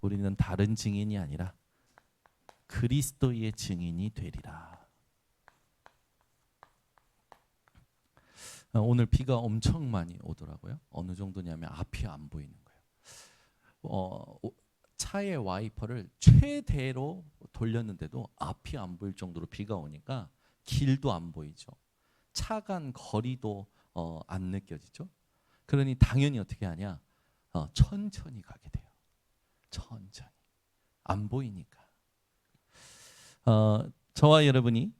우리는 다른 증인이 아니라 그리스도의 증인이 되리라. 오늘 비가 엄청 많이 오더라고요. 어느 정도냐면 앞이 안 보이는 거예요. 차의 와이퍼를 최대로 돌렸는데도 앞이 안 보일 정도로 비가 오니까 길도 안 보이죠. 차 간 거리도 안 느껴지죠. 그러니 당연히 어떻게 하냐? 천천히 가게 돼요. 천천히. 안 보이니까. 저와 여러분이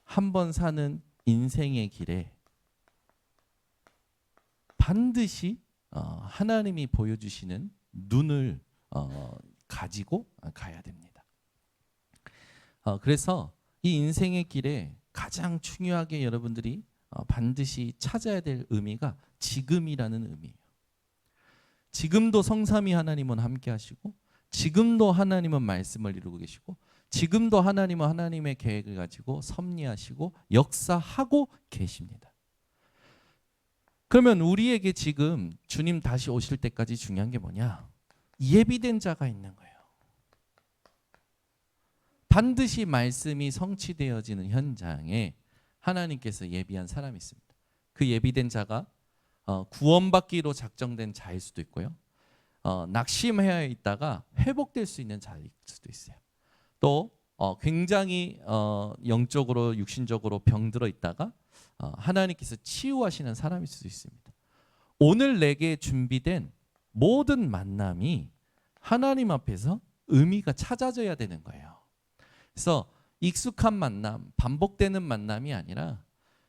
한 번 사는 인생의 길에 반드시 하나님이 보여주시는 눈을 가지고 가야 됩니다. 그래서 이 인생의 길에 가장 중요하게 여러분들이 반드시 찾아야 될 의미가 지금이라는 의미예요. 지금도 성삼위 하나님은 함께 하시고, 지금도 하나님은 말씀을 이루고 계시고, 지금도 하나님은 하나님의 계획을 가지고 섭리하시고 역사하고 계십니다. 그러면 우리에게 지금 주님 다시 오실 때까지 중요한 게 뭐냐? 예비된 자가 있는 거예요. 반드시 말씀이 성취되어지는 현장에 하나님께서 예비한 사람이 있습니다. 그 예비된 자가 구원받기로 작정된 자일 수도 있고요. 낙심해 있다가 회복될 수 있는 자일 수도 있어요. 또 굉장히 영적으로 육신적으로 병들어 있다가 하나님께서 치유하시는 사람일 수도 있습니다. 오늘 내게 준비된 모든 만남이 하나님 앞에서 의미가 찾아져야 되는 거예요. 그래서 익숙한 만남, 반복되는 만남이 아니라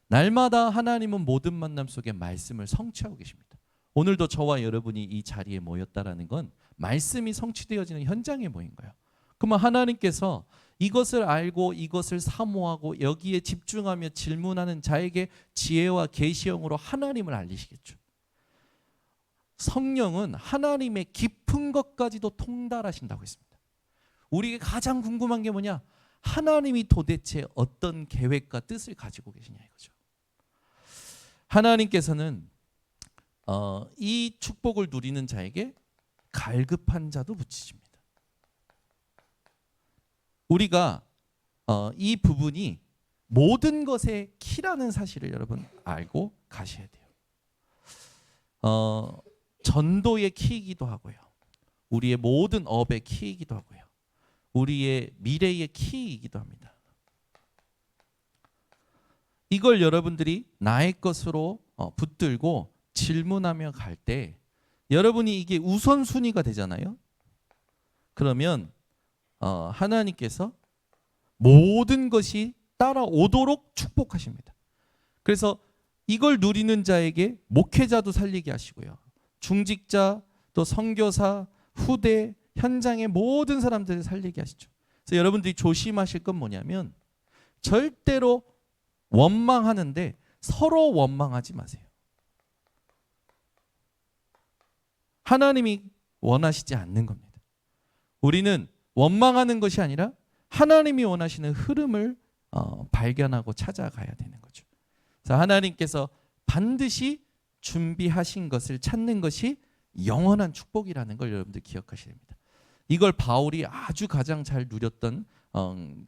날마다 하나님은 모든 만남 속에 말씀을 성취하고 계십니다. 오늘도 저와 여러분이 이 자리에 모였다라는 건 말씀이 성취되어지는 현장에 모인 거예요. 그러면 하나님께서 이것을 알고 이것을 사모하고 여기에 집중하며 질문하는 자에게 지혜와 계시형으로 하나님을 알리시겠죠. 성령은 하나님의 깊은 것까지도 통달하신다고 했습니다. 우리에게 가장 궁금한 게 뭐냐? 하나님이 도대체 어떤 계획과 뜻을 가지고 계시냐 이거죠. 하나님께서는 이 축복을 누리는 자에게 갈급한 자도 붙이십니다. 우리가 이 부분이 모든 것의 키라는 사실을 여러분 알고 가셔야 돼요. 전도의 키이기도 하고요. 우리의 모든 업의 키이기도 하고요. 우리의 미래의 키이기도 합니다. 이걸 여러분들이 나의 것으로 붙들고 질문하며 갈 때 여러분이 이게 우선순위가 되잖아요. 그러면 하나님께서 모든 것이 따라오도록 축복하십니다. 그래서 이걸 누리는 자에게 목회자도 살리게 하시고요. 중직자, 또 선교사, 후대, 현장의 모든 사람들을 살리게 하시죠. 그래서 여러분들이 조심하실 건 뭐냐면 절대로 원망하는데 서로 원망하지 마세요. 하나님이 원하시지 않는 겁니다. 우리는 원망하는 것이 아니라 하나님이 원하시는 흐름을 발견하고 찾아가야 되는 거죠. 그래서 하나님께서 반드시 준비하신 것을 찾는 것이 영원한 축복이라는 걸 여러분들 기억하셔야 됩니다. 이걸 바울이 아주 가장 잘 누렸던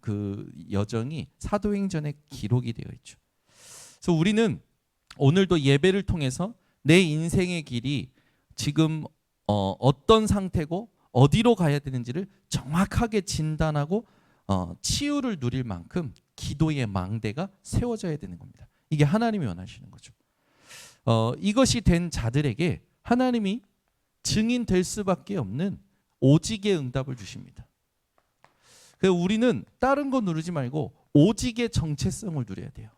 그 여정이 사도행전에 기록이 되어 있죠. 그래서 우리는 오늘도 예배를 통해서 내 인생의 길이 지금 어떤 상태고 어디로 가야 되는지를 정확하게 진단하고 치유를 누릴 만큼 기도의 망대가 세워져야 되는 겁니다. 이게 하나님이 원하시는 거죠. 이것이 된 자들에게 하나님이 증인 될 수밖에 없는 오직의 응답을 주십니다. 그래서 우리는 다른 거 누르지 말고 오직의 정체성을 누려야 돼요.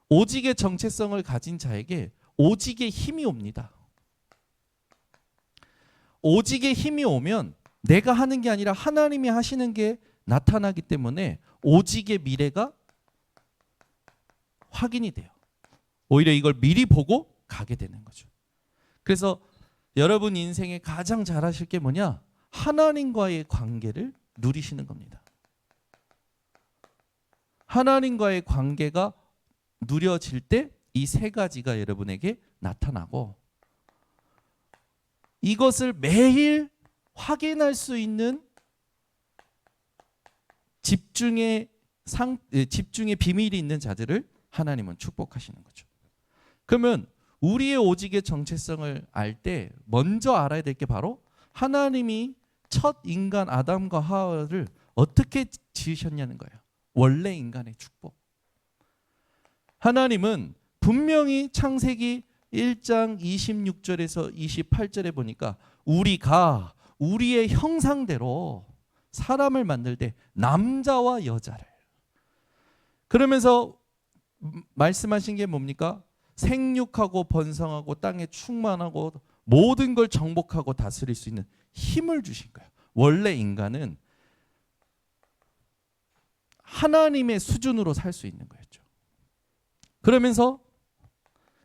오직의 정체성을 가진 자에게 오직의 힘이 옵니다. 오직의 힘이 오면 내가 하는 게 아니라 하나님이 하시는 게 나타나기 때문에 오직의 미래가 확인이 돼요. 오히려 이걸 미리 보고 가게 되는 거죠. 그래서 여러분 인생에 가장 잘하실 게 뭐냐? 하나님과의 관계를 누리시는 겁니다. 하나님과의 관계가 누려질 때 이 세 가지가 여러분에게 나타나고 이것을 매일 확인할 수 있는 집중의 비밀이 있는 자들을 하나님은 축복하시는 거죠. 그러면 우리의 오직의 정체성을 알 때 먼저 알아야 될 게 바로 하나님이 첫 인간 아담과 하와를 어떻게 지으셨냐는 거예요. 원래 인간의 축복. 하나님은 분명히 창세기 1장 26절에서 28절에 보니까 우리가 우리의 형상대로 사람을 만들 때 남자와 여자를, 그러면서 말씀하신 게 뭡니까? 생육하고 번성하고 땅에 충만하고 모든 걸 정복하고 다스릴 수 있는 힘을 주신 거예요. 원래 인간은 하나님의 수준으로 살 수 있는 거였죠. 그러면서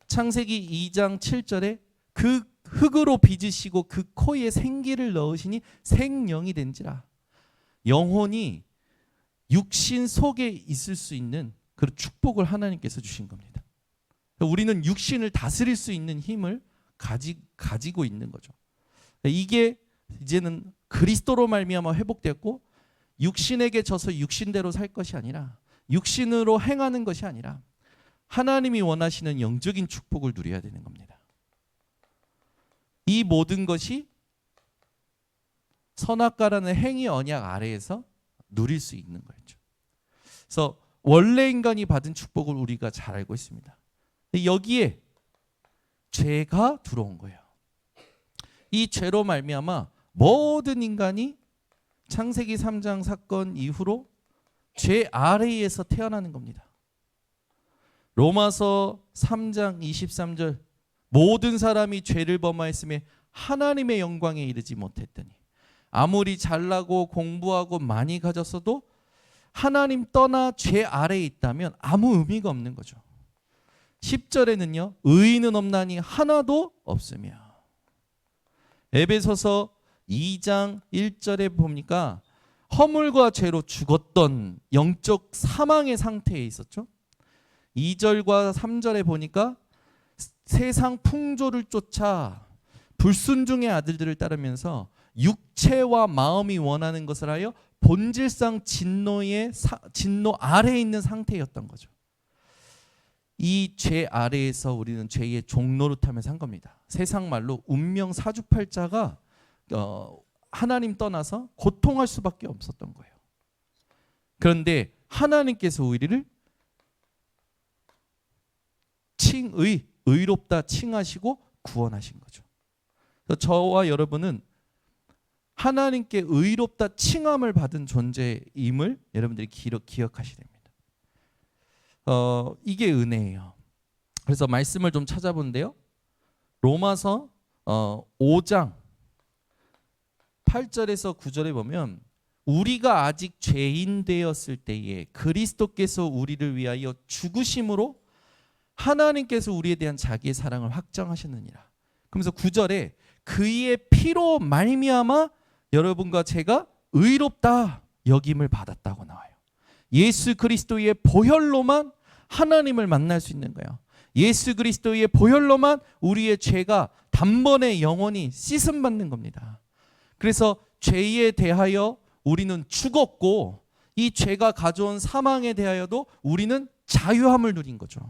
창세기 2장 7절에 그 흙으로 빚으시고 그 코에 생기를 넣으시니 생령이 된지라. 영혼이 육신 속에 있을 수 있는 그 축복을 하나님께서 주신 겁니다. 우리는 육신을 다스릴 수 있는 힘을 가지고 있는 거죠. 이게 이제는 그리스도로 말미암아 회복되었고, 육신에게 져서 육신대로 살 것이 아니라, 육신으로 행하는 것이 아니라 하나님이 원하시는 영적인 축복을 누려야 되는 겁니다. 이 모든 것이 선악과라는 행위 언약 아래에서 누릴 수 있는 거죠. 그래서 원래 인간이 받은 축복을 우리가 잘 알고 있습니다. 여기에 죄가 들어온 거예요. 이 죄로 말미암아 모든 인간이 창세기 3장 사건 이후로 죄 아래에서 태어나는 겁니다. 로마서 3장 23절 모든 사람이 죄를 범하였으며 하나님의 영광에 이르지 못했더니, 아무리 잘나고 공부하고 많이 가졌어도 하나님 떠나 죄 아래에 있다면 아무 의미가 없는 거죠. 10절에는요, 의인은 없나니 하나도 없으며. 에베소서 2장 1절에 보니까 허물과 죄로 죽었던 영적 사망의 상태에 있었죠. 2절과 3절에 보니까 세상 풍조를 쫓아 불순종의 아들들을 따르면서 육체와 마음이 원하는 것을 하여 본질상 진노 아래에 있는 상태였던 거죠. 이 죄 아래에서 우리는 죄의 종노릇하며 산 겁니다. 세상 말로 운명 사주팔자가 하나님 떠나서 고통할 수밖에 없었던 거예요. 그런데 하나님께서 우리를 의롭다 칭하시고 구원하신 거죠. 그래서 저와 여러분은 하나님께 의롭다 칭함을 받은 존재임을 여러분들이 기억하셔야 됩니다. 이게 은혜예요. 그래서 말씀을 좀 찾아본데요, 로마서 5장 8절에서 9절에 보면 우리가 아직 죄인 되었을 때에 그리스도께서 우리를 위하여 죽으심으로 하나님께서 우리에 대한 자기의 사랑을 확정하셨느니라. 그러면서 9절에 그의 피로 말미암아 여러분과 제가 의롭다 여김을 받았다고 나와요. 예수 그리스도의 보혈로만 하나님을 만날 수 있는 거예요. 예수 그리스도의 보혈로만 우리의 죄가 단번에 영원히 씻음 받는 겁니다. 그래서 죄에 대하여 우리는 죽었고, 이 죄가 가져온 사망에 대하여도 우리는 자유함을 누린 거죠.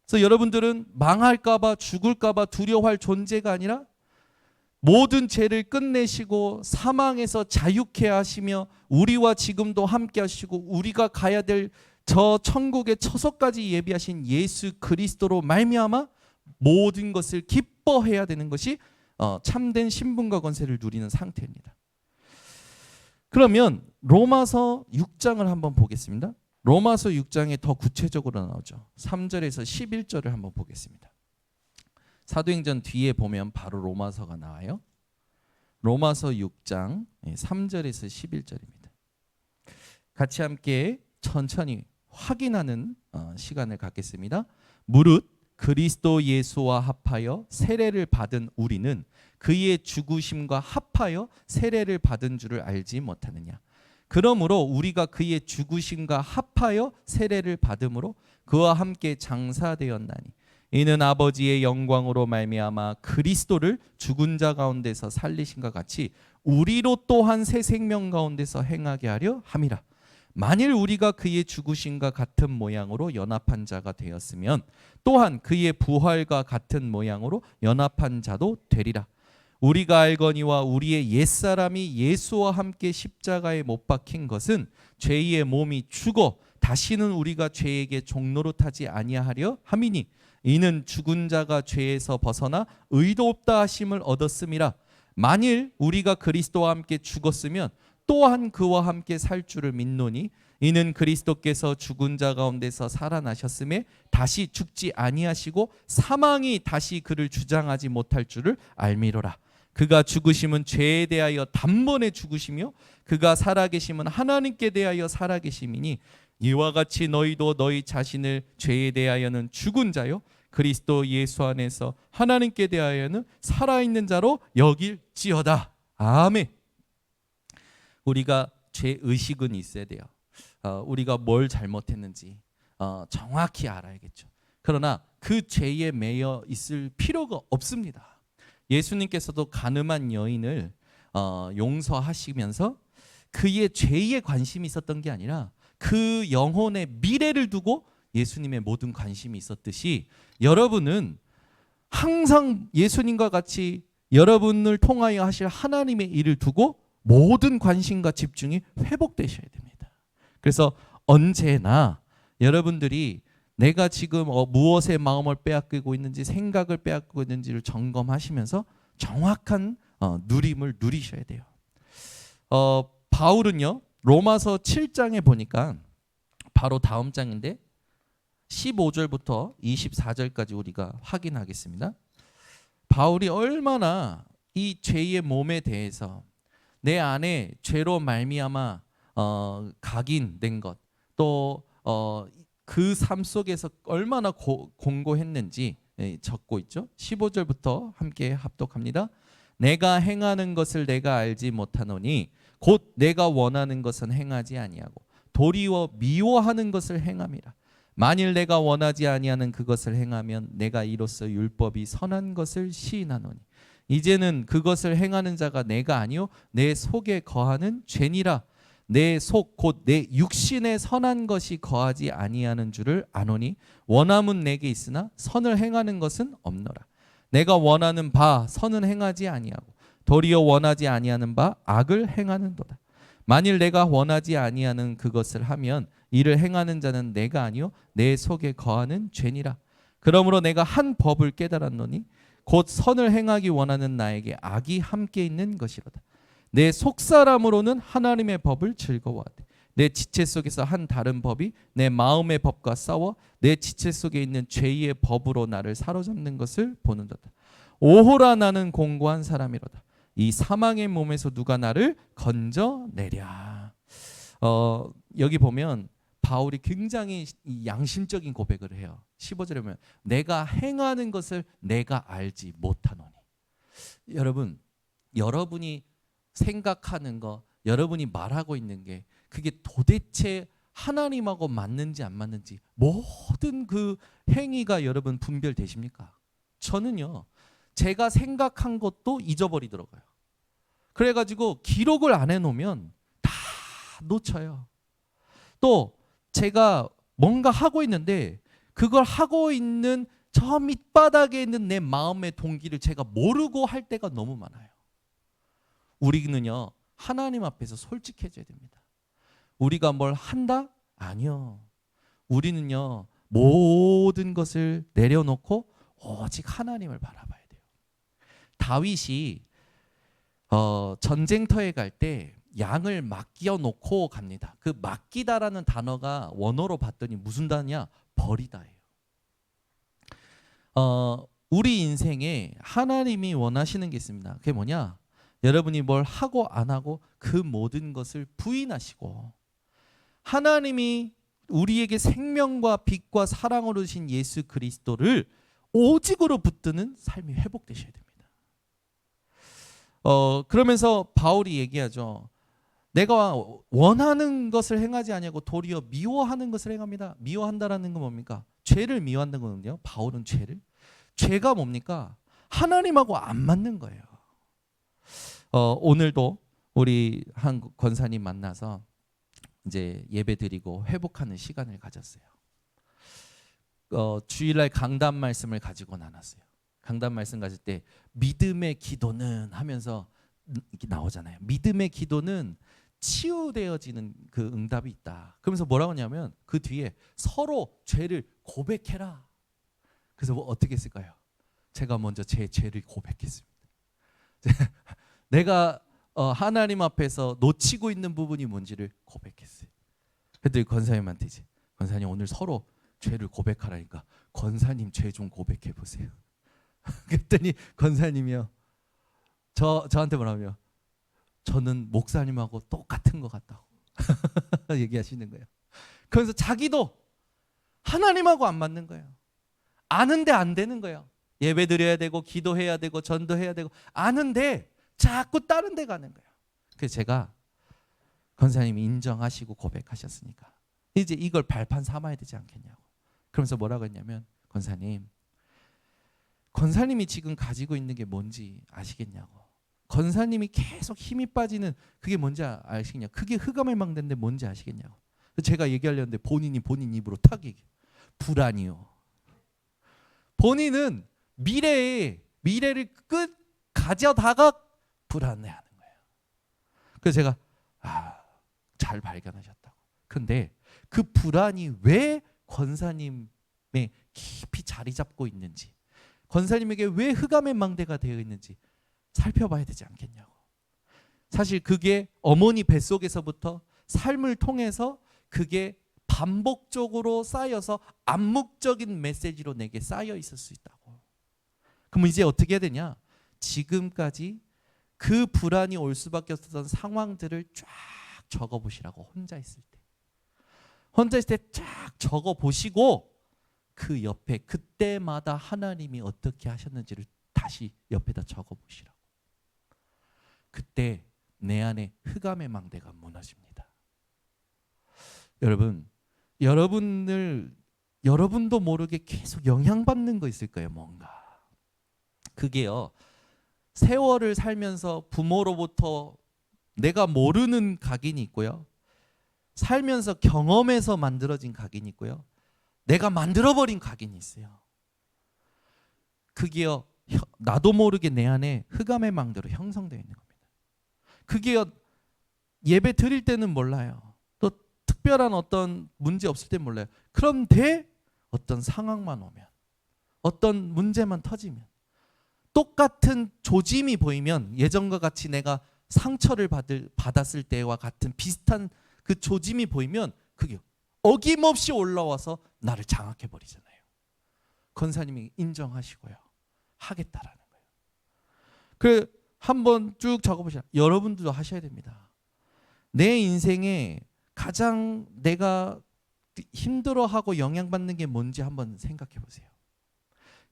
그래서 여러분들은 망할까봐 죽을까봐 두려워할 존재가 아니라 모든 죄를 끝내시고 사망에서 자유케 하시며 우리와 지금도 함께 하시고 우리가 가야 될 저 천국의 처소까지 예비하신 예수 그리스도로 말미암아 모든 것을 기뻐해야 되는 것이 참된 신분과 권세를 누리는 상태입니다. 그러면 로마서 6장을 한번 보겠습니다. 로마서 6장에 더 구체적으로 나오죠. 3절에서 11절을 한번 보겠습니다. 사도행전 뒤에 보면 바로 로마서가 나와요. 로마서 6장 3절에서 11절입니다. 같이 함께 천천히 확인하는 시간을 갖겠습니다. 무릇 그리스도 예수와 합하여 세례를 받은 우리는 그의 죽으심과 합하여 세례를 받은 줄을 알지 못하느냐. 그러므로 우리가 그의 죽으심과 합하여 세례를 받음으로 그와 함께 장사되었나니 이는 아버지의 영광으로 말미암아 그리스도를 죽은 자 가운데서 살리신과 같이 우리로 또한 새 생명 가운데서 행하게 하려 함이라. 만일 우리가 그의 죽으심과 같은 모양으로 연합한 자가 되었으면 또한 그의 부활과 같은 모양으로 연합한 자도 되리라. 우리가 알거니와 우리의 옛사람이 예수와 함께 십자가에 못 박힌 것은 죄의 몸이 죽어 다시는 우리가 죄에게 종노릇하지 아니하려 함이니 이는 죽은 자가 죄에서 벗어나 의롭다 하심을 얻었음이라. 만일 우리가 그리스도와 함께 죽었으면 또한 그와 함께 살 줄을 믿노니 이는 그리스도께서 죽은 자 가운데서 살아나셨음에 다시 죽지 아니하시고 사망이 다시 그를 주장하지 못할 줄을 알미로라. 그가 죽으심은 죄에 대하여 단번에 죽으시며 그가 살아계심은 하나님께 대하여 살아계심이니 이와 같이 너희도 너희 자신을 죄에 대하여는 죽은 자요 그리스도 예수 안에서 하나님께 대하여는 살아있는 자로 여길지어다. 아멘. 우리가 죄의식은 있어야 돼요. 우리가 뭘 잘못했는지 정확히 알아야겠죠. 그러나 그 죄에 매여 있을 필요가 없습니다. 예수님께서도 가늠한 여인을 용서하시면서 그의 죄에 관심이 있었던 게 아니라 그 영혼의 미래를 두고 예수님의 모든 관심이 있었듯이 여러분은 항상 예수님과 같이 여러분을 통하여 하실 하나님의 일을 두고 모든 관심과 집중이 회복되셔야 됩니다. 그래서 언제나 여러분들이 내가 지금 무엇에 마음을 빼앗기고 있는지 생각을 빼앗기고 있는지를 점검하시면서 정확한 누림을 누리셔야 돼요. 바울은요 로마서 7장에 보니까 바로 다음 장인데 15절부터 24절까지 우리가 확인하겠습니다. 바울이 얼마나 이 죄의 몸에 대해서 내 안에 죄로 말미암아 각인된 것 또 그 삶 속에서 얼마나 공고했는지 적고 있죠. 15절부터 함께 합독합니다. 내가 행하는 것을 내가 알지 못하노니 곧 내가 원하는 것은 행하지 아니하고 도리어 미워하는 것을 행함이라. 만일 내가 원하지 아니하는 그것을 행하면 내가 이로써 율법이 선한 것을 시인하노니 이제는 그것을 행하는 자가 내가 아니요 내 속에 거하는 죄니라. 내 속 곧 내 육신에 선한 것이 거하지 아니하는 줄을 아노니 원함은 내게 있으나 선을 행하는 것은 없노라. 내가 원하는 바 선은 행하지 아니하고 도리어 원하지 아니하는 바 악을 행하는도다. 만일 내가 원하지 아니하는 그것을 하면 이를 행하는 자는 내가 아니요 내 속에 거하는 죄니라. 그러므로 내가 한 법을 깨달았노니 곧 선을 행하기 원하는 나에게 악이 함께 있는 것이로다. 내 속사람으로는 하나님의 법을 즐거워하되 내 지체 속에서 한 다른 법이 내 마음의 법과 싸워 내 지체 속에 있는 죄의 법으로 나를 사로잡는 것을 보는도다. 오호라 나는 공고한 사람이로다. 이 사망의 몸에서 누가 나를 건져내랴. 여기 보면 바울이 굉장히 양심적인 고백을 해요. 15절에 보면 내가 행하는 것을 내가 알지 못하노니. 여러분, 여러분이 생각하는 거, 여러분이 말하고 있는 게 그게 도대체 하나님하고 맞는지 안 맞는지 모든 그 행위가 여러분 분별되십니까? 저는요. 제가 생각한 것도 잊어버리더라고요. 그래가지고 기록을 안 해놓으면 다 놓쳐요. 또 제가 뭔가 하고 있는데 그걸 하고 있는 저 밑바닥에 있는 내 마음의 동기를 제가 모르고 할 때가 너무 많아요. 우리는요 하나님 앞에서 솔직해져야 됩니다. 우리가 뭘 한다? 아니요. 우리는요 모든 것을 내려놓고 오직 하나님을 바라봐야 돼요. 다윗이 전쟁터에 갈 때 양을 맡겨놓고 갑니다. 그 맡기다라는 단어가 원어로 봤더니 무슨 단어냐? 버리다예요. 우리 인생에 하나님이 원하시는 게 있습니다. 그게 뭐냐? 여러분이 뭘 하고 안 하고 그 모든 것을 부인하시고 하나님이 우리에게 생명과 빛과 사랑으로 주신 예수 그리스도를 오직으로 붙드는 삶이 회복되셔야 됩니다. 그러면서 바울이 얘기하죠. 내가 원하는 것을 행하지 아니하고 도리어 미워하는 것을 행합니다. 미워한다라는 건 뭡니까? 죄를 미워한다는 거는요. 바울은 죄가 뭡니까? 하나님하고 안 맞는 거예요. 오늘도 우리 한 권사님 만나서 이제 예배 드리고 회복하는 시간을 가졌어요. 주일날 강단 말씀을 가지고 나눴어요. 강단 말씀 가질 때 믿음의 기도는 하면서 이렇게 나오잖아요. 믿음의 기도는 치유되어지는 그 응답이 있다. 그러면서 뭐라고 하냐면 그 뒤에 서로 죄를 고백해라. 그래서 뭐 어떻게 했을까요? 제가 먼저 제 죄를 고백했습니다. 내가 하나님 앞에서 놓치고 있는 부분이 뭔지를 고백했어요. 그랬더니 권사님한테 이제 권사님 오늘 서로 죄를 고백하라니까 권사님 죄 좀 고백해 보세요. 그랬더니 권사님이요. 저한테 뭐라며? 저는 목사님하고 똑같은 것 같다고 얘기하시는 거예요. 그래서 자기도 하나님하고 안 맞는 거예요. 아는데 안 되는 거예요. 예배 드려야 되고 기도해야 되고 전도해야 되고 아는데 자꾸 다른 데 가는 거예요. 그래서 제가 권사님이 인정하시고 고백하셨으니까 이제 이걸 발판 삼아야 되지 않겠냐고. 그러면서 뭐라고 했냐면 권사님이 지금 가지고 있는 게 뭔지 아시겠냐고. 권사님이 계속 힘이 빠지는 그게 뭔지 아시겠냐고. 그게 흑암의 망대인데 뭔지 아시겠냐고. 제가 얘기하려는데 본인 입으로 탁 얘기해. 불안이요. 본인은 미래를 끝 가져다가 불안해하는 거예요. 그래서 제가 잘 발견하셨다고. 근데 그 불안이 왜 권사님의 깊이 자리 잡고 있는지, 권사님에게 왜 흑암의 망대가 되어 있는지 살펴봐야 되지 않겠냐고. 사실 그게 어머니 뱃속에서부터 삶을 통해서 그게 반복적으로 쌓여서 암묵적인 메시지로 내게 쌓여 있을 수 있다고. 그럼 이제 어떻게 해야 되냐? 지금까지 그 불안이 올 수밖에 없었던 상황들을 쫙 적어보시라고. 혼자 있을 때 쫙 적어보시고 그 옆에 그때마다 하나님이 어떻게 하셨는지를 다시 옆에다 적어보시라고. 그때 내 안에 흑암의 망대가 무너집니다. 여러분도 모르게 계속 영향받는 거 있을 거예요. 뭔가 그게요, 세월을 살면서 부모로부터 내가 모르는 각인이 있고요, 살면서 경험에서 만들어진 각인이 있고요, 내가 만들어버린 각인이 있어요. 그게요, 나도 모르게 내 안에 흑암의 망대로 형성되어 있는 겁니다. 그게요, 예배 드릴 때는 몰라요. 또 특별한 어떤 문제 없을 때 몰라요. 그런데 어떤 상황만 오면, 어떤 문제만 터지면, 똑같은 조짐이 보이면, 예전과 같이 내가 상처를 받았을 때와 같은 비슷한 그 조짐이 보이면 그게 어김없이 올라와서 나를 장악해 버리잖아요. 권사님이 인정하시고요, 하겠다라는 거예요. 그 한번 쭉 적어보시라. 여러분들도 하셔야 됩니다. 내 인생에 가장 내가 힘들어하고 영향받는 게 뭔지 한번 생각해 보세요.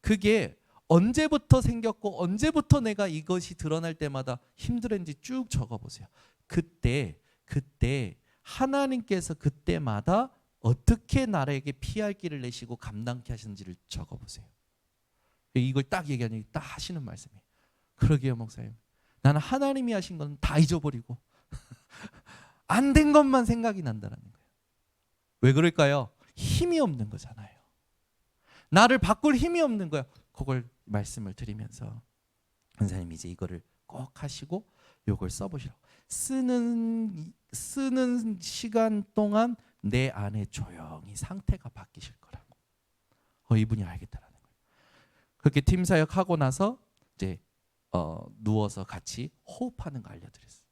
그게 언제부터 생겼고 언제부터 내가 이것이 드러날 때마다 힘들었는지 쭉 적어보세요. 그때 하나님께서 그때마다 어떻게 나에게 피할 길을 내시고 감당케 하시는지를 적어보세요. 이걸 딱 얘기하니 딱 하시는 말씀이에요. 그러게요, 목사님. 나는 하나님이 하신 건 다 잊어버리고 안 된 것만 생각이 난다는 거예요. 왜 그럴까요? 힘이 없는 거잖아요. 나를 바꿀 힘이 없는 거야. 그걸 말씀을 드리면서 권사님 이제 이거를 꼭 하시고 요걸 써보시라고. 쓰는 시간 동안 내 안에 조용히 상태가 바뀌실 거라고. 이분이 알겠다라는 거예요. 그렇게 팀 사역 하고 나서 이제 누워서 같이 호흡하는 거 알려드렸어요.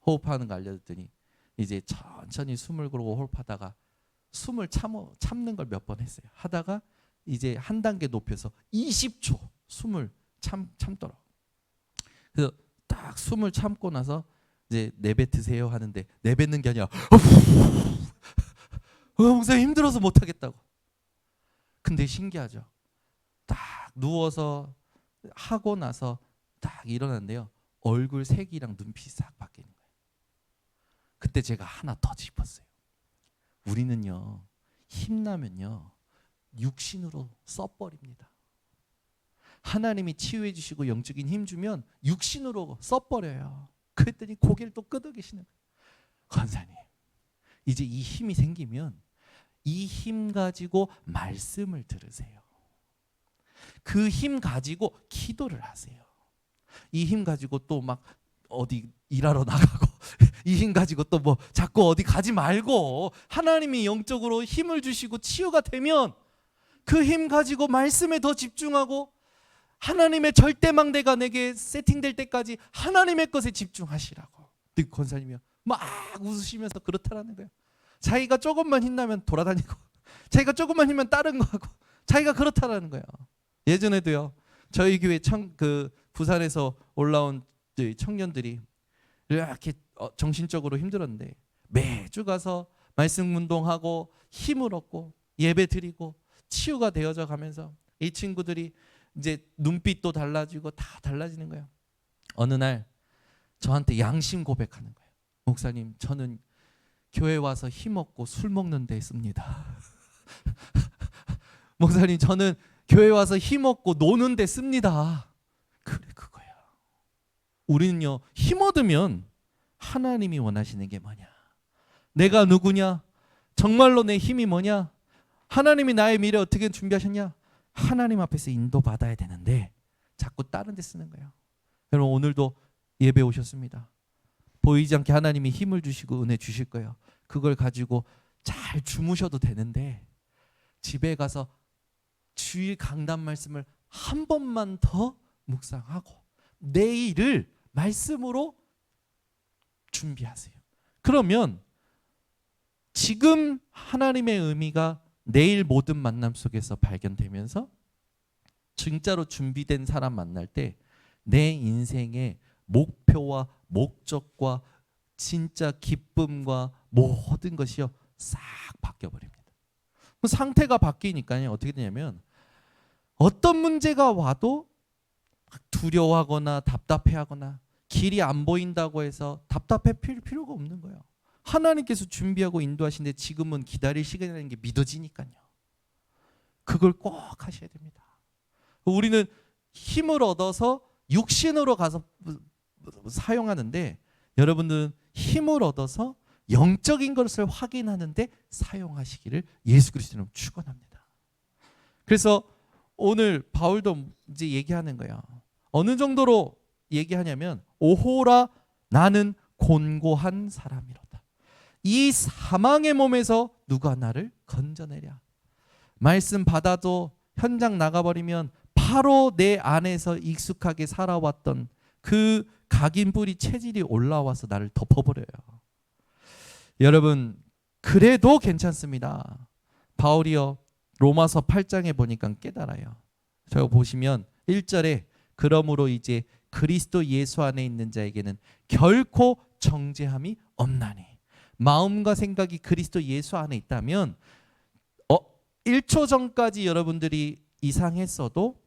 호흡하는 거 알려드렸더니 이제 천천히 숨을 고르고 호흡하다가 숨을 참는 걸 몇 번 했어요. 하다가 이제 한 단계 높여서 20초 숨을 참더라고. 그래서 딱 숨을 참고 나서 이제 내뱉으세요 하는데 내뱉는 게 아니라 목사님 힘들어서 못하겠다고. 근데 신기하죠. 딱 누워서 하고 나서 딱 일어났는데요, 얼굴 색이랑 눈빛이 싹 바뀌는 거예요. 그때 제가 하나 더 짚었어요. 우리는요, 힘나면요 육신으로 써버립니다. 하나님이 치유해 주시고 영적인 힘 주면 육신으로 써버려요. 그랬더니 고개를 또 끄덕이시는 거예요. 권사님, 이제 이 힘이 생기면 이 힘 가지고 말씀을 들으세요. 그 힘 가지고 기도를 하세요. 이 힘 가지고 또 막 어디 일하러 나가고 이 힘 가지고 또 뭐 자꾸 어디 가지 말고 하나님이 영적으로 힘을 주시고 치유가 되면 그 힘 가지고 말씀에 더 집중하고 하나님의 절대망대가 내게 세팅될 때까지 하나님의 것에 집중하시라고. 근데 권사님이요 막 웃으시면서 그렇다라는 거예요. 자기가 조금만 힘나면 돌아다니고 자기가 조금만 힘면 다른 거 하고 자기가 그렇다라는 거예요. 예전에도요 저희 교회 부산에서 올라온 청년들이 이렇게 정신적으로 힘들었는데 매주 가서 말씀 운동하고 힘을 얻고 예배 드리고 치유가 되어져 가면서 이 친구들이 이제 눈빛도 달라지고 다 달라지는 거예요. 어느 날 저한테 양심 고백하는 거예요. 목사님, 저는 교회 와서 힘 얻고 술 먹는 데 씁니다. 목사님, 저는 교회 와서 힘 얻고 노는 데 씁니다. 그래, 그거야. 우리는요 힘 얻으면 하나님이 원하시는 게 뭐냐? 내가 누구냐? 정말로 내 힘이 뭐냐? 하나님이 나의 미래 어떻게 준비하셨냐? 하나님 앞에서 인도받아야 되는데 자꾸 다른 데 쓰는 거예요. 여러분, 오늘도 예배 오셨습니다. 보이지 않게 하나님이 힘을 주시고 은혜 주실 거예요. 그걸 가지고 잘 주무셔도 되는데 집에 가서 주일 강단 말씀을 한 번만 더 묵상하고 내일을 말씀으로 준비하세요. 그러면 지금 하나님의 의미가 내일 모든 만남 속에서 발견되면서 진짜로 준비된 사람 만날 때 내 인생의 목표와 목적과 진짜 기쁨과 모든 것이요 싹 바뀌어버립니다. 상태가 바뀌니까요 어떻게 되냐면 어떤 문제가 와도 두려워하거나 답답해하거나 길이 안 보인다고 해서 답답해 필요가 없는 거예요. 하나님께서 준비하고 인도하시는데 지금은 기다릴 시간이라는 게 믿어지니까요. 그걸 꼭 하셔야 됩니다. 우리는 힘을 얻어서 육신으로 가서 사용하는데 여러분들은 힘을 얻어서 영적인 것을 확인하는데 사용하시기를 예수 그리스도로 축원합니다. 그래서 오늘 바울도 이제 얘기하는 거예요. 어느 정도로 얘기하냐면 오호라 나는 곤고한 사람이로다. 이 사망의 몸에서 누가 나를 건져내랴. 말씀 받아도 현장 나가버리면 바로 내 안에서 익숙하게 살아왔던 그 각인뿌리 체질이 올라와서 나를 덮어버려요. 여러분, 그래도 괜찮습니다. 바울이요 로마서 8장에 보니까 깨달아요. 저거 보시면 1절에 그러므로 이제 그리스도 예수 안에 있는 자에게는 결코 정죄함이 없나니. 마음과 생각이 그리스도 예수 안에 있다면 1초 전까지 여러분들이 이상했어도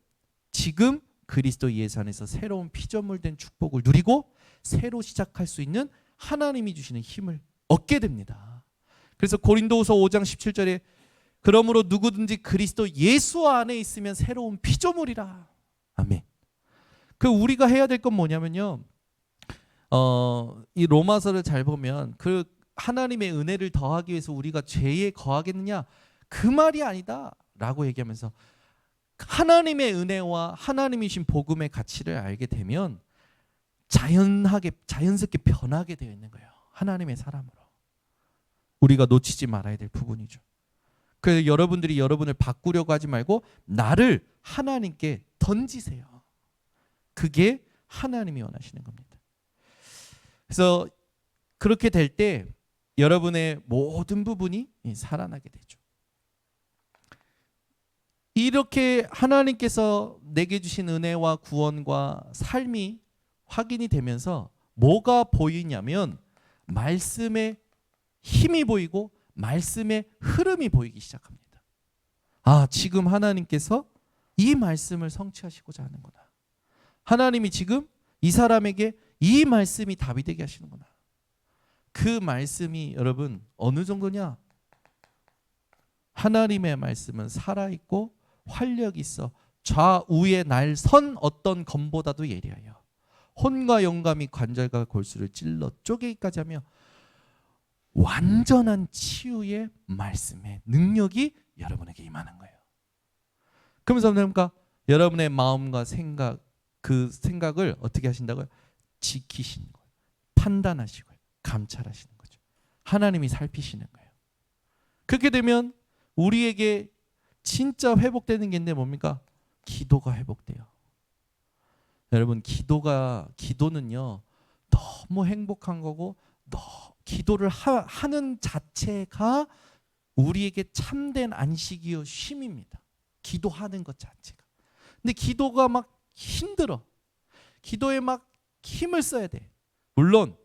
지금 그리스도 예수 안에서 새로운 피조물된 축복을 누리고 새로 시작할 수 있는 하나님이 주시는 힘을 얻게 됩니다. 그래서 고린도후서 5장 17절에 그러므로 누구든지 그리스도 예수 안에 있으면 새로운 피조물이라. 아멘. 그 우리가 해야 될 건 뭐냐면요. 이 로마서를 잘 보면 그 하나님의 은혜를 더하기 위해서 우리가 죄에 거하겠느냐? 그 말이 아니다라고 얘기하면서 하나님의 은혜와 하나님이 주신 복음의 가치를 알게 되면 자연스럽게 변하게 되어 있는 거예요. 하나님의 사람으로. 우리가 놓치지 말아야 될 부분이죠. 그래서 여러분들이 여러분을 바꾸려고 하지 말고 나를 하나님께 던지세요. 그게 하나님이 원하시는 겁니다. 그래서 그렇게 될 때 여러분의 모든 부분이 살아나게 되죠. 이렇게 하나님께서 내게 주신 은혜와 구원과 삶이 확인이 되면서 뭐가 보이냐면 말씀의 힘이 보이고 말씀의 흐름이 보이기 시작합니다. 아, 지금 하나님께서 이 말씀을 성취하시고자 하는구나. 하나님이 지금 이 사람에게 이 말씀이 답이 되게 하시는구나. 그 말씀이 여러분 어느 정도냐? 하나님의 말씀은 살아있고 활력이 있어 좌우에 날 선 어떤 검보다도 예리하여 혼과 영감이 관절과 골수를 찔러 쪼개기까지 하며 완전한 치유의 말씀의 능력이 여러분에게 임하는 거예요. 그러면서 뭡니까? 여러분의 마음과 생각, 그 생각을 어떻게 하신다고요? 지키시는 거예요. 판단하시고요. 감찰하시는 거죠. 하나님이 살피시는 거예요. 그렇게 되면 우리에게 진짜 회복되는 게 있는데 뭡니까? 기도가 회복돼요. 여러분, 기도는요 너무 행복한 거고 기도를 하는 자체가 우리에게 참된 안식이요 쉼입니다. 기도하는 것 자체가. 근데 기도가 막 힘들어. 기도에 막 힘을 써야 돼. 물론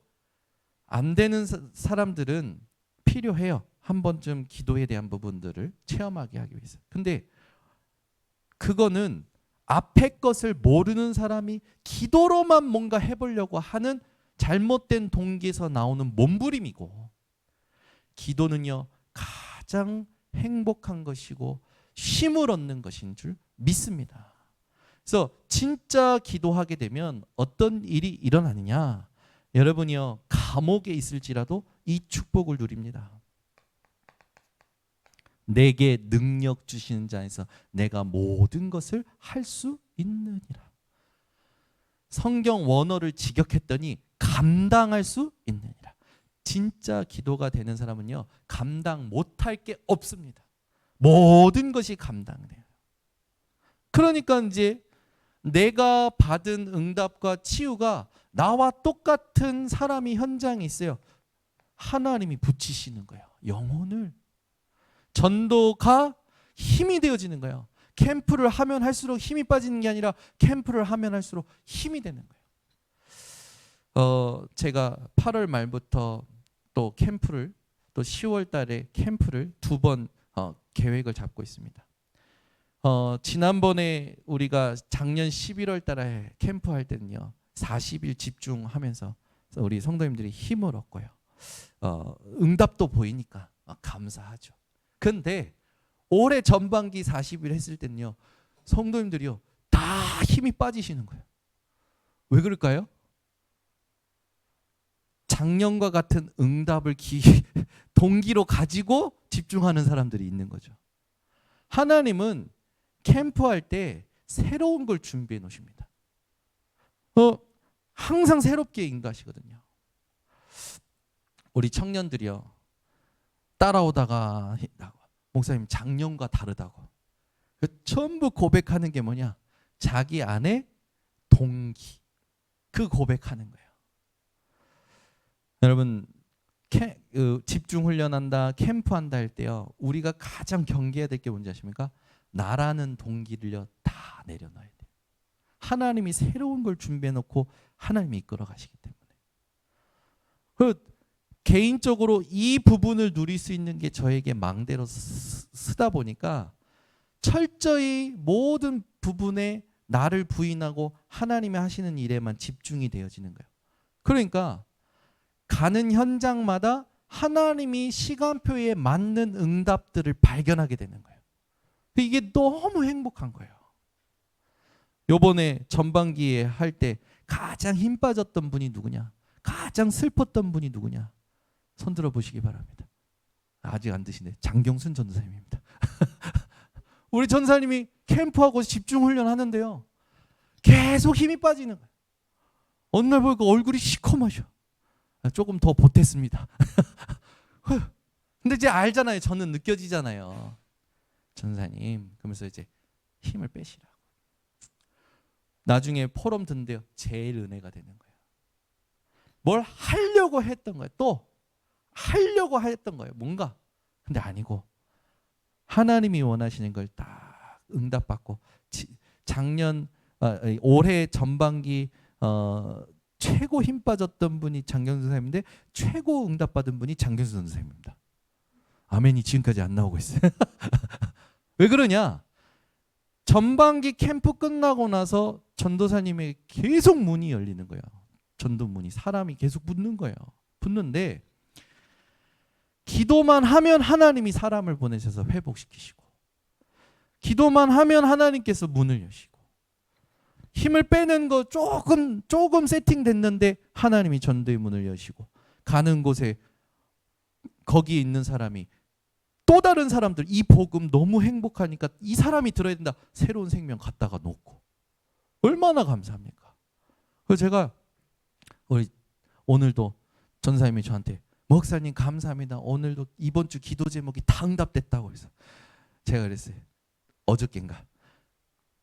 안 되는 사람들은 필요해요. 한 번쯤 기도에 대한 부분들을 체험하게 하기 위해서. 근데 그거는 앞에 것을 모르는 사람이 기도로만 뭔가 해보려고 하는 잘못된 동기에서 나오는 몸부림이고, 기도는요 가장 행복한 것이고 쉼을 얻는 것인 줄 믿습니다. 그래서 진짜 기도하게 되면 어떤 일이 일어나느냐, 여러분이요 감옥에 있을지라도 이 축복을 누립니다. 내게 능력 주시는 자에서 내가 모든 것을 할 수 있느니라. 성경 원어를 직역했더니 감당할 수 있느니라. 진짜 기도가 되는 사람은요 감당 못할 게 없습니다. 모든 것이 감당돼요. 그러니까 이제 내가 받은 응답과 치유가 나와 똑같은 사람이 현장에 있어요. 하나님이 붙이시는 거예요. 영혼을. 전도가 힘이 되어지는 거예요. 캠프를 하면 할수록 힘이 빠지는 게 아니라 캠프를 하면 할수록 힘이 되는 거예요. 제가 8월 말부터 또 캠프를, 또 10월 달에 캠프를 2번 계획을 잡고 있습니다. 지난번에 우리가 작년 11월 달에 캠프 할 때는요 40일 집중하면서 우리 성도님들이 힘을 얻고요. 응답도 보이니까 감사하죠. 근데 올해 전반기 40일 했을 때는요 성도님들이요 다 힘이 빠지시는 거예요. 왜 그럴까요? 작년과 같은 응답을 동기로 가지고 집중하는 사람들이 있는 거죠. 하나님은 캠프할 때 새로운 걸 준비해 놓으십니다. 항상 새롭게 인도하시거든요. 우리 청년들이요 따라오다가 목사님 작년과 다르다고 전부 고백하는 게 뭐냐? 자기 안에 동기, 그 고백하는 거예요. 여러분 집중 훈련한다, 캠프한다 할 때요 우리가 가장 경계해야 될 게 뭔지 아십니까? 나라는 동기를요 다 내려놔야 돼요. 하나님이 새로운 걸 준비해 놓고 하나님이 이끌어 가시기 때문에. 개인적으로 이 부분을 누릴 수 있는 게 저에게 망대로 쓰다 보니까 철저히 모든 부분에 나를 부인하고 하나님이 하시는 일에만 집중이 되어지는 거예요. 그러니까 가는 현장마다 하나님이 시간표에 맞는 응답들을 발견하게 되는 거예요. 이게 너무 행복한 거예요. 요번에 전반기에 할 때 가장 힘 빠졌던 분이 누구냐? 가장 슬펐던 분이 누구냐? 손 들어 보시기 바랍니다. 아직 안 드시네. 장경순 전도사님입니다. 우리 전사님이 캠프하고 집중 훈련 하는데요 계속 힘이 빠지는 거예요. 어느 날 보니까 얼굴이 시커머셔. 조금 더 보탰습니다. 근데 이제 알잖아요. 저는 느껴지잖아요. 전사님, 그러면서 이제 힘을 빼시라고. 나중에 포럼 듣는데요 제일 은혜가 되는 거예요. 뭘 하려고 했던 거예요. 또 하려고 했던 거예요. 뭔가. 근데 아니고 하나님이 원하시는 걸 딱 응답받고 올해 전반기 최고 힘 빠졌던 분이 장경수 선생님인데 최고 응답받은 분이 장경수 선생님입니다. 아멘이 지금까지 안 나오고 있어요. 왜 그러냐? 전반기 캠프 끝나고 나서 전도사님에게 계속 문이 열리는 거예요. 전도 문이, 사람이 계속 붙는 거예요. 붙는데 기도만 하면 하나님이 사람을 보내셔서 회복시키시고, 기도만 하면 하나님께서 문을 여시고, 힘을 빼는 거 조금 세팅됐는데 하나님이 전도의 문을 여시고, 가는 곳에 거기에 있는 사람이 또 다른 사람들 이 복음 너무 행복하니까 이 사람이 들어야 된다. 새로운 생명 갖다가 놓고. 얼마나 감사합니까? 그래서 제가 오늘도 전사님이 저한테 목사님 감사합니다. 오늘도 이번 주 기도 제목이 다 응답됐다고 해서 제가 그랬어요. 어저께인가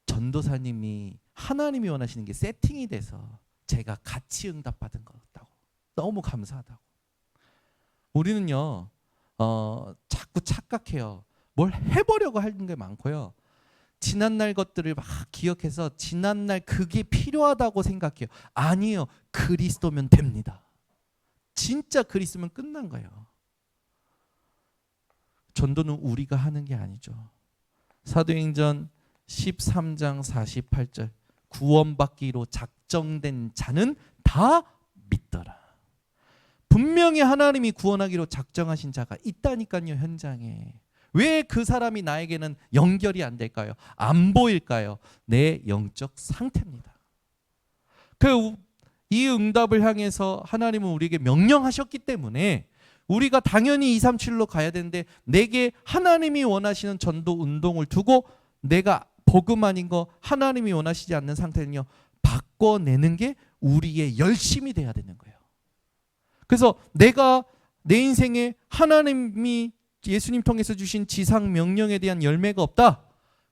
전도사님이 하나님이 원하시는 게 세팅이 돼서 제가 같이 응답받은 것 같다고. 너무 감사하다고. 우리는요 자꾸 착각해요. 뭘 해보려고 하는 게 많고요. 지난날 것들을 막 기억해서 지난날 그게 필요하다고 생각해요. 아니에요. 그리스도면 됩니다. 진짜 그리스도면 끝난 거예요. 전도는 우리가 하는 게 아니죠. 사도행전 13장 48절 구원받기로 작정된 자는 다 믿더라. 분명히 하나님이 구원하기로 작정하신 자가 있다니까요. 현장에. 왜 그 사람이 나에게는 연결이 안 될까요? 안 보일까요? 내 영적 상태입니다. 이 응답을 향해서 하나님은 우리에게 명령하셨기 때문에 우리가 당연히 237로 가야 되는데, 내게 하나님이 원하시는 전도 운동을 두고 내가 복음 아닌 거 하나님이 원하시지 않는 상태는요 바꿔내는 게 우리의 열심이 돼야 되는 거예요. 그래서 내가 내 인생에 하나님이 예수님 통해서 주신 지상 명령에 대한 열매가 없다.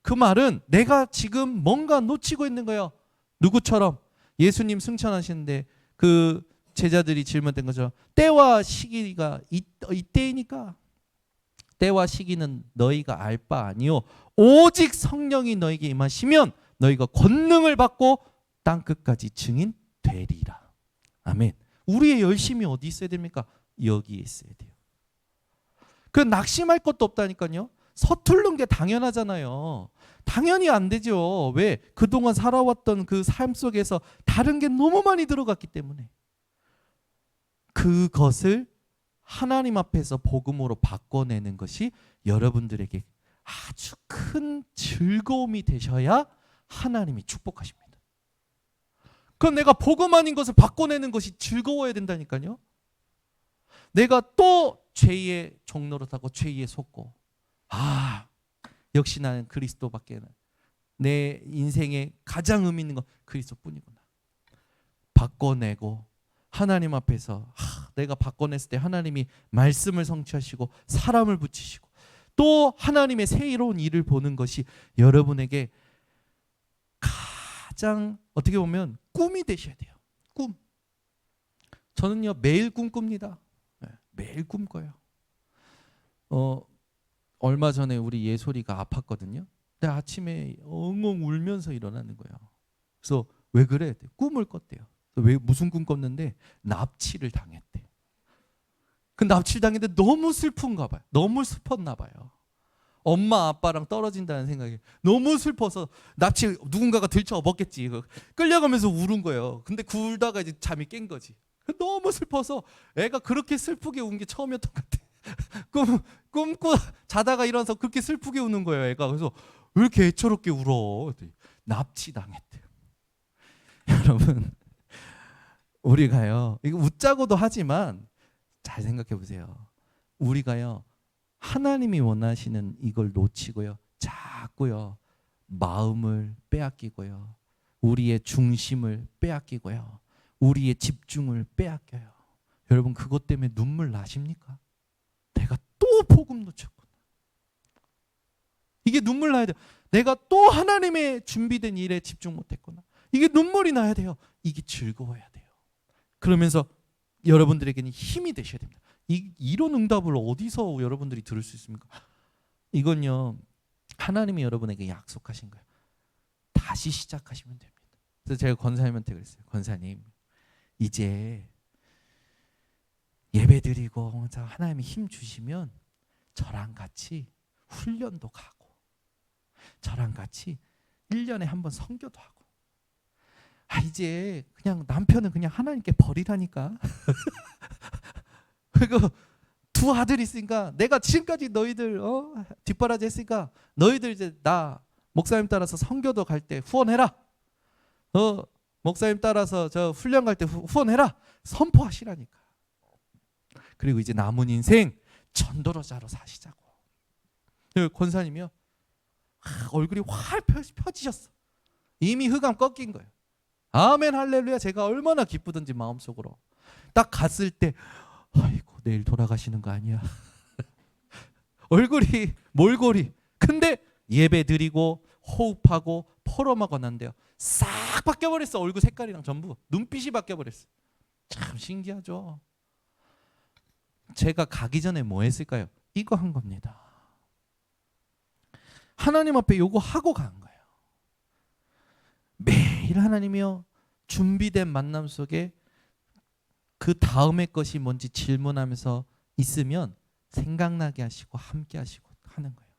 그 말은 내가 지금 뭔가 놓치고 있는 거예요. 누구처럼? 예수님 승천하시는데 그 제자들이 질문된 거죠. 때와 시기가 이때이니까. 때와 시기는 너희가 알 바 아니요 오직 성령이 너희에게 임하시면 너희가 권능을 받고 땅끝까지 증인 되리라. 아멘. 우리의 열심이 어디 있어야 됩니까? 여기에 있어야 돼요. 그 낙심할 것도 없다니까요. 서투른 게 당연하잖아요. 당연히 안 되죠. 왜? 그동안 살아왔던 그 삶 속에서 다른 게 너무 많이 들어갔기 때문에. 그것을 하나님 앞에서 복음으로 바꿔내는 것이 여러분들에게 아주 큰 즐거움이 되셔야 하나님이 축복하십니다. 그럼 내가 복음 아닌 것을 바꿔내는 것이 즐거워야 된다니까요. 내가 또 죄의 종로로 타고 죄에 속고, 역시 나는 그리스도밖에, 내 인생에 가장 의미 있는 건 그리스도뿐이구나. 바꿔내고 하나님 앞에서 내가 바꿔냈을 때 하나님이 말씀을 성취하시고 사람을 붙이시고 또 하나님의 새로운 일을 보는 것이 여러분에게 가장 어떻게 보면 꿈이 되셔야 돼요. 꿈. 저는요 매일 꿈꿉니다. 매일 꿈꿔요. 얼마 전에 우리 예솔이가 아팠거든요. 근데 아침에 엉엉 울면서 일어나는 거예요. 그래서 왜 그래? 꿈을 꿨대요. 왜 무슨 꿈 꿨는데 납치를 당했대. 그 납치를 당했는데 너무 슬픈가 봐요. 너무 슬펐나 봐요. 엄마 아빠랑 떨어진다는 생각이 너무 슬퍼서 납치 누군가가 들쳐 업었겠지. 끌려가면서 우는 거예요. 근데 울다가 이제 잠이 깬 거지. 너무 슬퍼서 애가 그렇게 슬프게 운 게 처음이었던 것 같아. 꿈꾸 자다가 일어나서 그렇게 슬프게 우는 거예요. 애가. 그래서 왜 이렇게 애처롭게 울어? 납치당했대요. 여러분 우리가요 이거 웃자고도 하지만 잘 생각해 보세요. 우리가요 하나님이 원하시는 이걸 놓치고요 자꾸요 마음을 빼앗기고요 우리의 중심을 빼앗기고요 우리의 집중을 빼앗겨요. 여러분 그것 때문에 눈물 나십니까? 내가 또 복음 놓쳤구나. 이게 눈물 나야 돼요. 내가 또 하나님의 준비된 일에 집중 못했구나. 이게 눈물이 나야 돼요. 이게 즐거워야 돼요. 그러면서 여러분들에게는 힘이 되셔야 됩니다. 이런 응답을 어디서 여러분들이 들을 수 있습니까? 이건요 하나님이 여러분에게 약속하신 거예요. 다시 시작하시면 됩니다. 그래서 제가 권사님한테 그랬어요. 권사님 이제 예배드리고 하나님이 힘 주시면 저랑 같이 훈련도 가고 저랑 같이 1년에 한 번 선교도 하고 이제 그냥 남편은 그냥 하나님께 버리라니까. 그리고 두 아들이 있으니까 내가 지금까지 너희들 뒷바라지 했으니까 너희들 이제 나 목사님 따라서 선교도 갈 때 후원해라. 목사님 따라서 저 훈련 갈 때 후원해라. 선포하시라니까. 그리고 이제 남은 인생 전도자로 사시자고. 권사님이요. 얼굴이 활 펴지셨어. 이미 흑암 꺾인 거예요. 아멘 할렐루야. 제가 얼마나 기쁘든지 마음속으로. 딱 갔을 때 아이고 내일 돌아가시는 거 아니야. 얼굴이 몰골이. 근데 예배 드리고 호흡하고 포럼하고 난데요. 싹 바뀌어버렸어. 얼굴 색깔이랑 전부. 눈빛이 바뀌어버렸어. 참 신기하죠. 제가 가기 전에 뭐 했을까요? 이거 한 겁니다. 하나님 앞에 요거 하고 간 거예요. 매일 하나님이요 준비된 만남 속에 그 다음의 것이 뭔지 질문하면서 있으면 생각나게 하시고 함께 하시고 하는 거예요.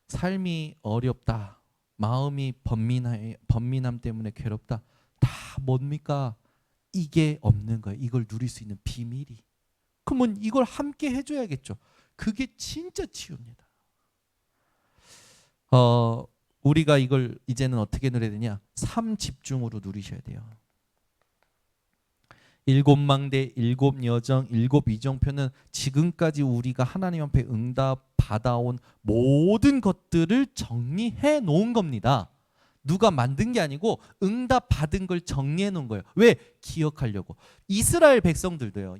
삶이 어렵다. 마음이 번민함 때문에 괴롭다. 다 뭡니까? 이게 없는 거예요. 이걸 누릴 수 있는 비밀이. 그러면 이걸 함께 해줘야겠죠. 그게 진짜 치유입니다. 우리가 이걸 이제는 어떻게 누려야 되냐? 삶 집중으로 누리셔야 돼요. 7망대, 7여정, 7이정표는 지금까지 우리가 하나님 앞에 응답 받아온 모든 것들을 정리해 놓은 겁니다. 누가 만든 게 아니고 응답 받은 걸 정리해 놓은 거예요. 왜? 기억하려고. 이스라엘 백성들도요.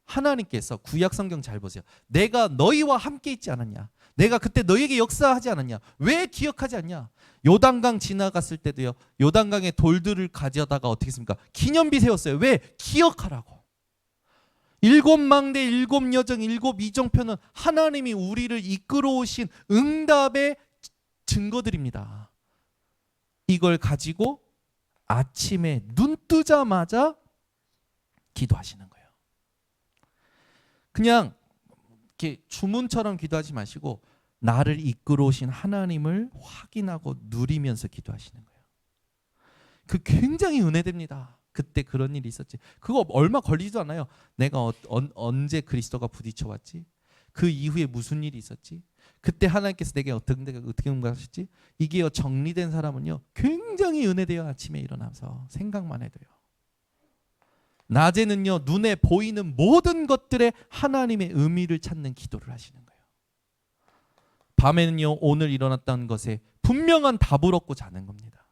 하나님께서 구약 성경 잘 보세요. 내가 너희와 함께 있지 않았냐? 내가 그때 너희에게 역사하지 않았냐? 왜 기억하지 않냐? 요단강 지나갔을 때도요. 요단강에 돌들을 가져다가 어떻게 했습니까? 기념비 세웠어요. 왜? 기억하라고. 7망대, 7여정, 7이정표는 하나님이 우리를 이끌어 오신 응답의 증거들입니다. 이걸 가지고 아침에 눈 뜨자마자 기도하시는 거예요. 그냥 이렇게 주문처럼 기도하지 마시고 나를 이끌어 오신 하나님을 확인하고 누리면서 기도하시는 거예요. 그 굉장히 은혜됩니다. 그때 그런 일이 있었지. 그거 얼마 걸리지도 않아요. 내가 언제 그리스도가 부딪혀왔지? 그 이후에 무슨 일이 있었지? 그때 하나님께서 내게 어떻게 응답하셨지? 이게요 정리된 사람은요 굉장히 은혜돼요. 아침에 일어나서 생각만 해도요. 낮에는요 눈에 보이는 모든 것들에 하나님의 의미를 찾는 기도를 하시는 거예요. 밤에는요 오늘 일어났던 것에 분명한 답을 얻고 자는 겁니다.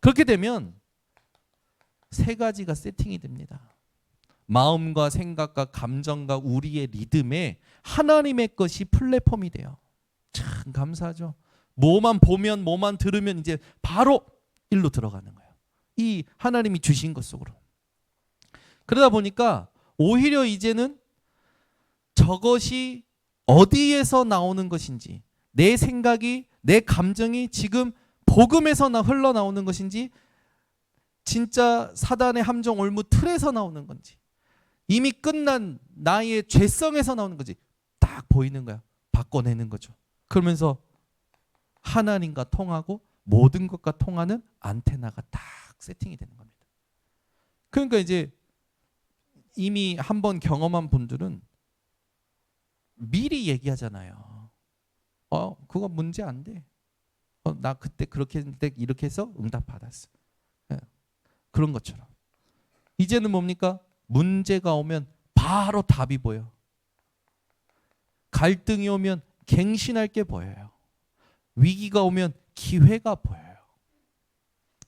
그렇게 되면 세 가지가 세팅이 됩니다. 마음과 생각과 감정과 우리의 리듬에 하나님의 것이 플랫폼이 돼요. 참 감사하죠. 뭐만 보면 뭐만 들으면 이제 바로 일로 들어가는 거예요. 이 하나님이 주신 것 속으로. 그러다 보니까 오히려 이제는 저것이 어디에서 나오는 것인지, 내 생각이, 내 감정이 지금 복음에서 흘러나오는 것인지, 진짜 사단의 함정 올무 틀에서 나오는 건지, 이미 끝난 나의 죄성에서 나오는 거지 딱 보이는 거야. 바꿔내는 거죠. 그러면서 하나님과 통하고 모든 것과 통하는 안테나가 딱 세팅이 되는 겁니다. 그러니까 이제 이미 한번 경험한 분들은 미리 얘기하잖아요. 그거 문제 안 돼. 나 그때 그렇게 했는데 이렇게 해서 응답 받았어. 그런 것처럼 이제는 뭡니까? 문제가 오면 바로 답이 보여. 갈등이 오면 갱신할 게 보여요. 위기가 오면 기회가 보여요.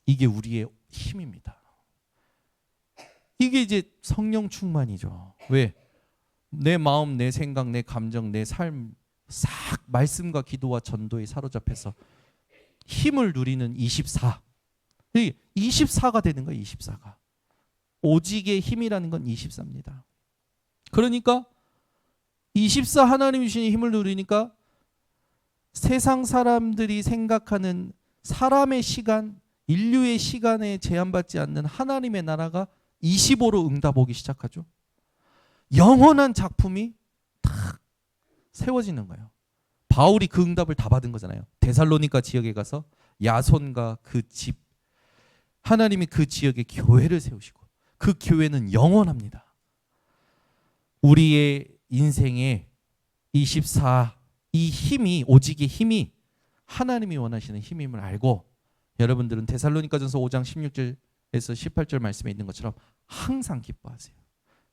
이게 우리의 힘입니다. 이게 이제 성령 충만이죠. 왜? 내 마음, 내 생각, 내 감정, 내 삶 싹 말씀과 기도와 전도에 사로잡혀서 힘을 누리는 24. 24가 되는 거예요. 24가. 오직의 힘이라는 건 24입니다. 그러니까 24 하나님 주신 힘을 누리니까 세상 사람들이 생각하는 사람의 시간, 인류의 시간에 제한받지 않는 하나님의 나라가 25로 응답 오기 시작하죠. 영원한 작품이 탁 세워지는 거예요. 바울이 그 응답을 다 받은 거잖아요. 데살로니가 지역에 가서 야손과 그 집, 하나님이 그 지역에 교회를 세우시고 그 교회는 영원합니다. 우리의 인생에 24, 이 힘이, 오직의 힘이 하나님이 원하시는 힘임을 알고 여러분들은 데살로니가전서 5장 16절에서 18절 말씀에 있는 것처럼 항상 기뻐하세요.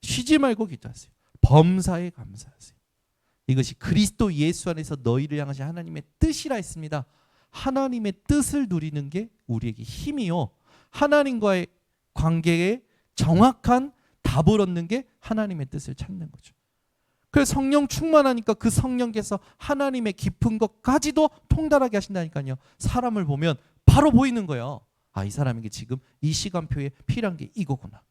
쉬지 말고 기도하세요. 범사에 감사하세요. 이것이 그리스도 예수 안에서 너희를 향하신 하나님의 뜻이라 했습니다. 하나님의 뜻을 누리는 게 우리에게 힘이요, 하나님과의 관계에 정확한 답을 얻는 게 하나님의 뜻을 찾는 거죠. 그래서 성령 충만하니까 그 성령께서 하나님의 깊은 것까지도 통달하게 하신다니까요. 사람을 보면 바로 보이는 거예요. 아, 이 사람에게 지금 이 시간표에 필요한 게 이거구나.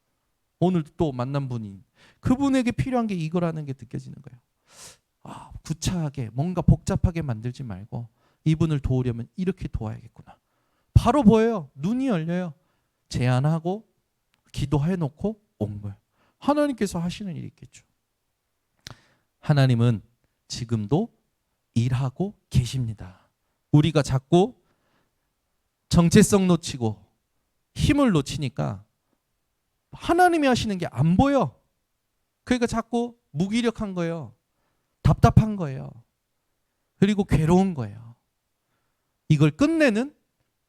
오늘 또 만난 분이 그분에게 필요한 게 이거라는 게 느껴지는 거예요. 아, 구차하게 뭔가 복잡하게 만들지 말고 이분을 도우려면 이렇게 도와야겠구나. 바로 보여요. 눈이 열려요. 제안하고 기도해놓고 온 거예요. 하나님께서 하시는 일이 있겠죠. 하나님은 지금도 일하고 계십니다. 우리가 자꾸 정체성 놓치고 힘을 놓치니까 하나님이 하시는 게 안 보여. 그러니까 자꾸 무기력한 거예요. 답답한 거예요. 그리고 괴로운 거예요. 이걸 끝내는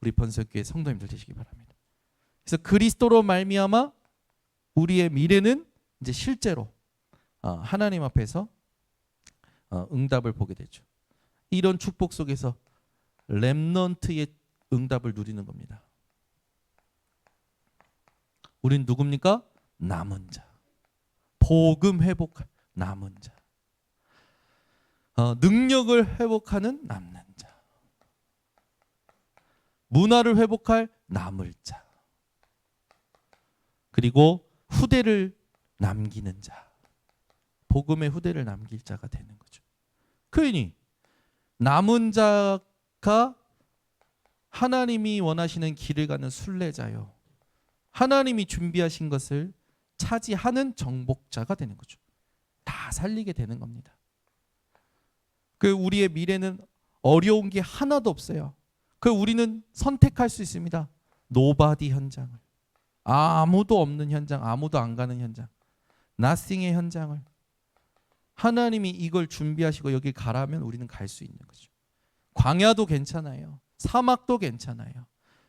우리 번석교회 성도님들 되시기 바랍니다. 그래서 그리스도로 말미암아 우리의 미래는 이제 실제로 하나님 앞에서 응답을 보게 되죠. 이런 축복 속에서 렘넌트의 응답을 누리는 겁니다. 우린 누굽니까? 남은 자. 복음 회복할 남은 자. 능력을 회복하는 남는 자. 문화를 회복할 남을 자. 그리고 후대를 남기는 자. 복음의 후대를 남길 자가 되는 거죠. 그러니 남은 자가 하나님이 원하시는 길을 가는 순례자요, 하나님이 준비하신 것을 차지하는 정복자가 되는 거죠. 다 살리게 되는 겁니다. 그 우리의 미래는 어려운 게 하나도 없어요. 그 우리는 선택할 수 있습니다. 노바디 현장을, 아무도 없는 현장, 아무도 안 가는 현장, nothing의 현장을 하나님이 이걸 준비하시고 여기 가라면 우리는 갈 수 있는 거죠. 광야도 괜찮아요. 사막도 괜찮아요.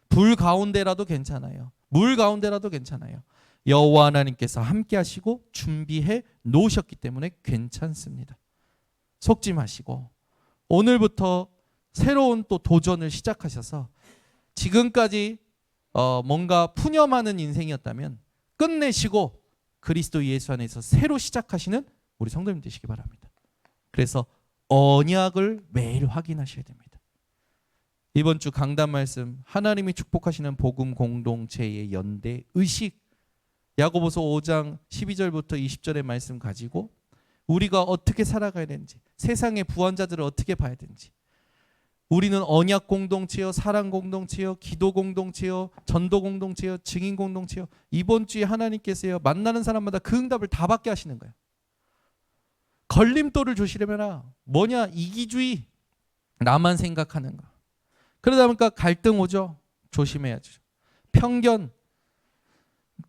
불 가운데라도 괜찮아요. 물 가운데라도 괜찮아요. 여호와 하나님께서 함께 하시고 준비해 놓으셨기 때문에 괜찮습니다. 속지 마시고 오늘부터 새로운 또 도전을 시작하셔서 지금까지 뭔가 푸념하는 인생이었다면 끝내시고 그리스도 예수 안에서 새로 시작하시는 우리 성도님 되시기 바랍니다. 그래서 언약을 매일 확인하셔야 됩니다. 이번 주 강단 말씀, 하나님이 축복하시는 복음 공동체의 연대 의식, 야고보서 5장 12절부터 20절의 말씀 가지고 우리가 어떻게 살아가야 되는지, 세상의 부한자들을 어떻게 봐야 되는지, 우리는 언약 공동체요, 사랑 공동체요, 기도 공동체요, 전도 공동체요, 증인 공동체요. 이번 주에 하나님께서요, 만나는 사람마다 그 응답을 다 받게 하시는 거예요. 걸림돌을 조심해라. 뭐냐? 이기주의, 나만 생각하는 거. 그러다 보니까 갈등 오죠. 조심해야죠. 편견,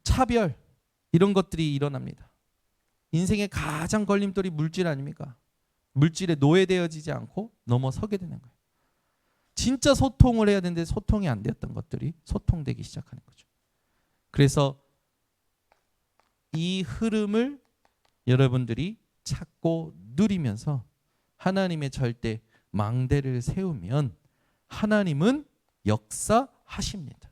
차별, 이런 것들이 일어납니다. 인생의 가장 걸림돌이 물질 아닙니까? 물질에 노예되어지지 않고 넘어서게 되는 거예요. 진짜 소통을 해야 되는데 소통이 안 되었던 것들이 소통되기 시작하는 거죠. 그래서 이 흐름을 여러분들이 찾고 누리면서 하나님의 절대 망대를 세우면 하나님은 역사하십니다.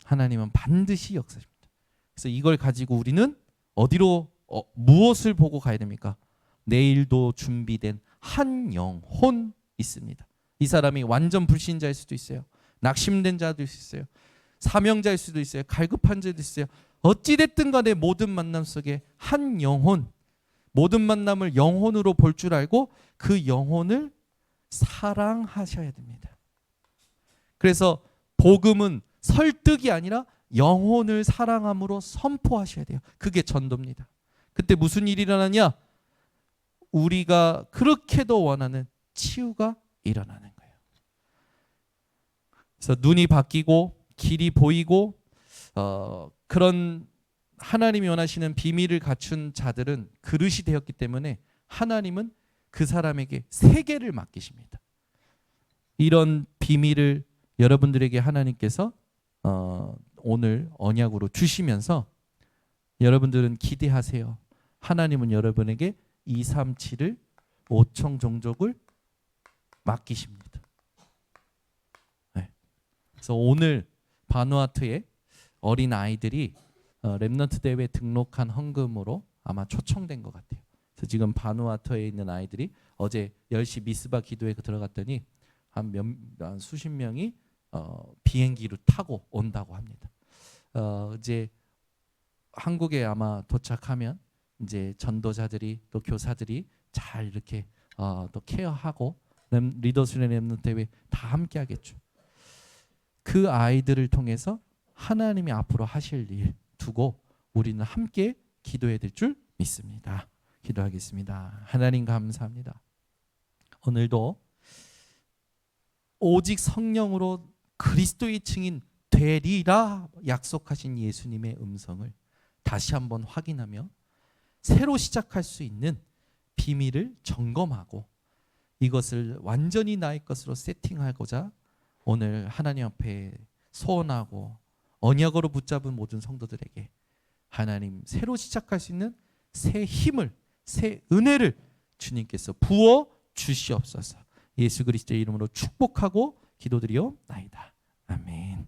하나님은 반드시 역사하십니다. 그래서 이걸 가지고 우리는 어디로 무엇을 보고 가야 됩니까? 내일도 준비된 한 영혼 있습니다. 이 사람이 완전 불신자일 수도 있어요. 낙심된 자도 있어요. 사명자일 수도 있어요. 갈급한 자도 있어요. 어찌됐든 간에 모든 만남 속에 한 영혼, 모든 만남을 영혼으로 볼 줄 알고 그 영혼을 사랑하셔야 됩니다. 그래서 복음은 설득이 아니라 영혼을 사랑함으로 선포하셔야 돼요. 그게 전도입니다. 그때 무슨 일이 일어나냐? 우리가 그렇게도 원하는 치유가 일어나는 거예요. 그래서 눈이 바뀌고 길이 보이고 그런 하나님이 원하시는 비밀을 갖춘 자들은 그릇이 되었기 때문에 하나님은 그 사람에게 세계를 맡기십니다. 이런 비밀을 여러분들에게 하나님께서 오늘 언약으로 주시면서 여러분들은 기대하세요. 하나님은 여러분에게 237을 5천 종족을 맡기십니다. 네. 그래서 오늘 바누아투에 어린 아이들이 렘넌트 대회 등록한 헌금으로 아마 초청된 것 같아요. 그래서 지금 바누아투에 있는 아이들이 어제 10시 미스바 기도에 들어갔더니 한 수십 명이 비행기를 타고 온다고 합니다. 이제 한국에 아마 도착하면 이제 전도자들이 또 교사들이 잘 이렇게 또 케어하고 리더스의 렘넌트 대회 다 함께 하겠죠. 그 아이들을 통해서 하나님이 앞으로 하실 일 두고 우리는 함께 기도해야 될 줄 믿습니다. 기도하겠습니다. 하나님 감사합니다. 오늘도 오직 성령으로 그리스도의 증인 되리라 약속하신 예수님의 음성을 다시 한번 확인하며 새로 시작할 수 있는 비밀을 점검하고 이것을 완전히 나의 것으로 세팅하고자 오늘 하나님 앞에 소원하고 언약으로 붙잡은 모든 성도들에게 하나님 새로 시작할 수 있는 새 힘을, 새 은혜를 주님께서 부어 주시옵소서. 예수 그리스도의 이름으로 축복하고 기도드리옵나이다. 아멘.